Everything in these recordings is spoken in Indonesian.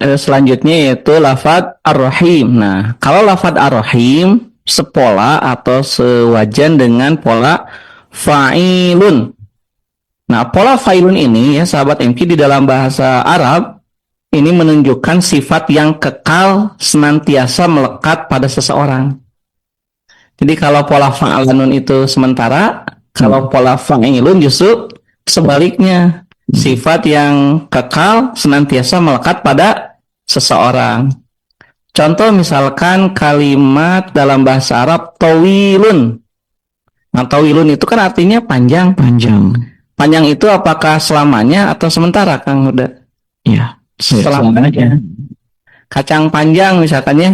selanjutnya yaitu lafadz ar-rahim. Nah, kalau lafadz ar-rahim sepola atau sewajan dengan pola fa'ilun. Nah, pola fa'ilun ini ya sahabat MQ di dalam bahasa Arab ini menunjukkan sifat yang kekal senantiasa melekat pada seseorang. Jadi kalau pola fa'alanun itu sementara, kalau pola fa'ilun justru sebaliknya. Sifat yang kekal senantiasa melekat pada seseorang. Contoh misalkan kalimat dalam bahasa Arab tawilun. Nah, tawilun itu kan artinya panjang. Panjang itu apakah selamanya atau sementara, Kang Huda? Ya, selamanya. Kacang panjang misalkan ya,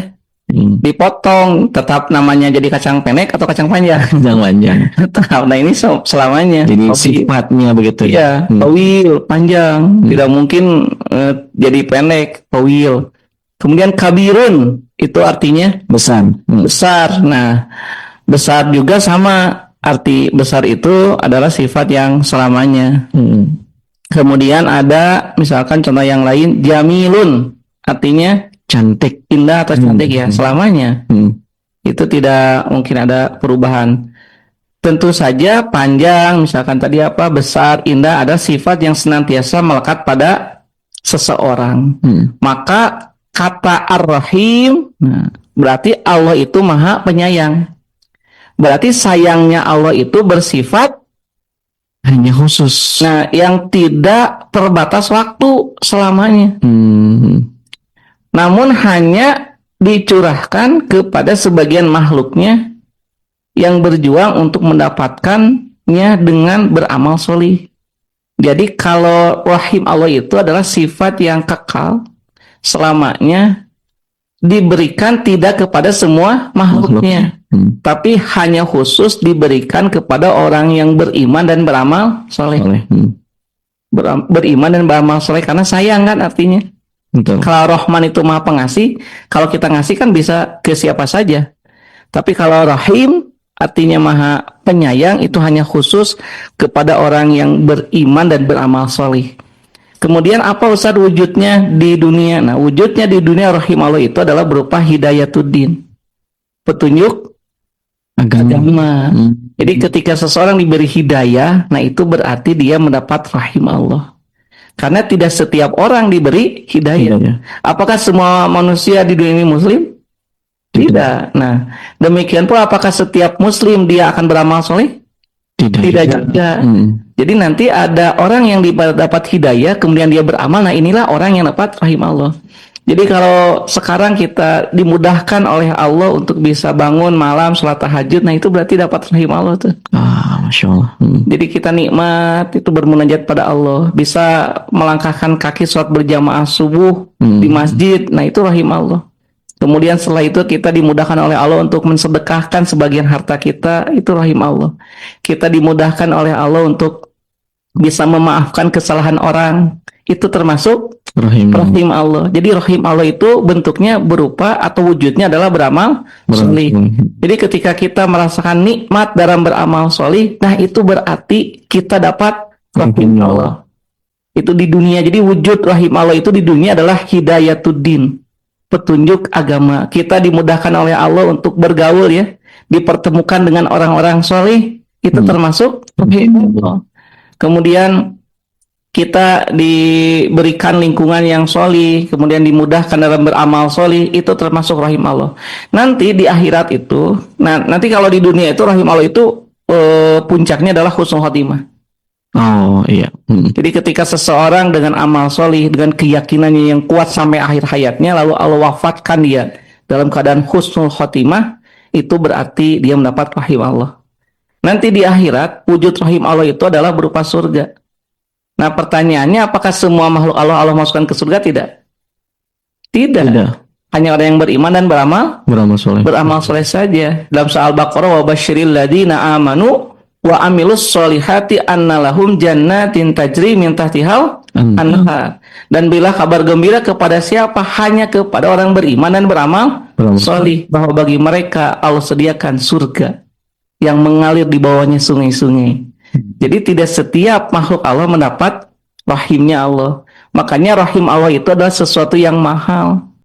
dipotong tetap namanya jadi kacang pendek atau kacang panjang? Kacang panjang. Nah ini selamanya. Jadi sifatnya begitu ya. Tawil panjang, tidak mungkin jadi pendek. Tawil. Kemudian kabirun itu artinya besar. Besar. Nah besar juga sama, arti besar itu adalah sifat yang selamanya. Kemudian ada misalkan contoh yang lain, jamilun artinya cantik, indah atau cantik ya selamanya. Itu tidak mungkin ada perubahan. Tentu saja panjang misalkan tadi apa, besar, indah ada sifat yang senantiasa melekat pada seseorang. Maka kata ar-rahim berarti Allah itu maha penyayang. Berarti sayangnya Allah itu bersifat hanya khusus. Nah, yang tidak terbatas waktu selamanya. Namun hanya dicurahkan kepada sebagian makhluknya yang berjuang untuk mendapatkannya dengan beramal solih. Jadi kalau rahim Allah itu adalah sifat yang kekal selamanya, diberikan tidak kepada semua makhluknya, tapi hanya khusus diberikan kepada orang yang beriman dan beramal soleh. Beriman dan beramal soleh karena sayang kan artinya. Betul. Kalau Rahman itu maha pengasih, kalau kita ngasih kan bisa ke siapa saja. Tapi kalau Rahim artinya maha penyayang, itu hanya khusus kepada orang yang beriman dan beramal soleh. Kemudian apa Ustaz wujudnya di dunia? Nah, wujudnya di dunia rahim Allah itu adalah berupa hidayatuddin, petunjuk agama. Jadi ketika seseorang diberi hidayah, nah itu berarti dia mendapat rahim Allah. Karena tidak setiap orang diberi hidayah. Apakah semua manusia di dunia ini muslim? Tidak. Nah, demikian pula apakah setiap muslim dia akan beramal soleh? Tidak juga. Jadi nanti ada orang yang dapat hidayah, kemudian dia beramal, nah inilah orang yang dapat rahim Allah. Jadi kalau sekarang kita dimudahkan oleh Allah untuk bisa bangun malam, sholat tahajud, nah itu berarti dapat rahim Allah tuh. Masya Allah. Jadi kita nikmat itu bermunajat pada Allah, bisa melangkahkan kaki sholat berjamaah subuh di masjid, nah itu rahim Allah. Kemudian setelah itu kita dimudahkan oleh Allah untuk mensedekahkan sebagian harta kita, itu rahim Allah. Kita dimudahkan oleh Allah untuk bisa memaafkan kesalahan orang, itu termasuk rahim Allah. Jadi rahim Allah itu bentuknya berupa atau wujudnya adalah beramal solih. Jadi ketika kita merasakan nikmat dalam beramal solih, nah itu berarti kita dapat rahim Allah. Itu di dunia. Jadi wujud rahim Allah itu di dunia adalah hidayatuddin, petunjuk agama. Kita dimudahkan oleh Allah untuk bergaul ya, dipertemukan dengan orang-orang soleh, itu termasuk rahim Allah. Kemudian kita diberikan lingkungan yang solih, kemudian dimudahkan dalam beramal solih, itu termasuk rahim Allah. Nanti di akhirat itu, nah nanti kalau di dunia itu rahim Allah itu puncaknya adalah husnul khotimah. Jadi ketika seseorang dengan amal solih, dengan keyakinannya yang kuat sampai akhir hayatnya, lalu Allah wafatkan dia dalam keadaan husnul khotimah, itu berarti dia mendapat rahim Allah. Nanti di akhirat wujud rahim Allah itu adalah berupa surga. Nah pertanyaannya, apakah semua makhluk Allah masukkan ke surga? Tidak. Hanya orang yang beriman dan beramal soleh saja. Dalam surah Al-Baqarah, wa basyiril ladina amanu wa amilus solihati annalahum jannatin tajri min tahtihal anhar. Dan bila kabar gembira kepada siapa? Hanya kepada orang beriman dan beramal solih, bahwa bagi mereka Allah sediakan surga yang mengalir di bawahnya sungai-sungai. Jadi tidak setiap makhluk Allah mendapat rahimnya Allah. Makanya rahim Allah itu adalah sesuatu yang mahal.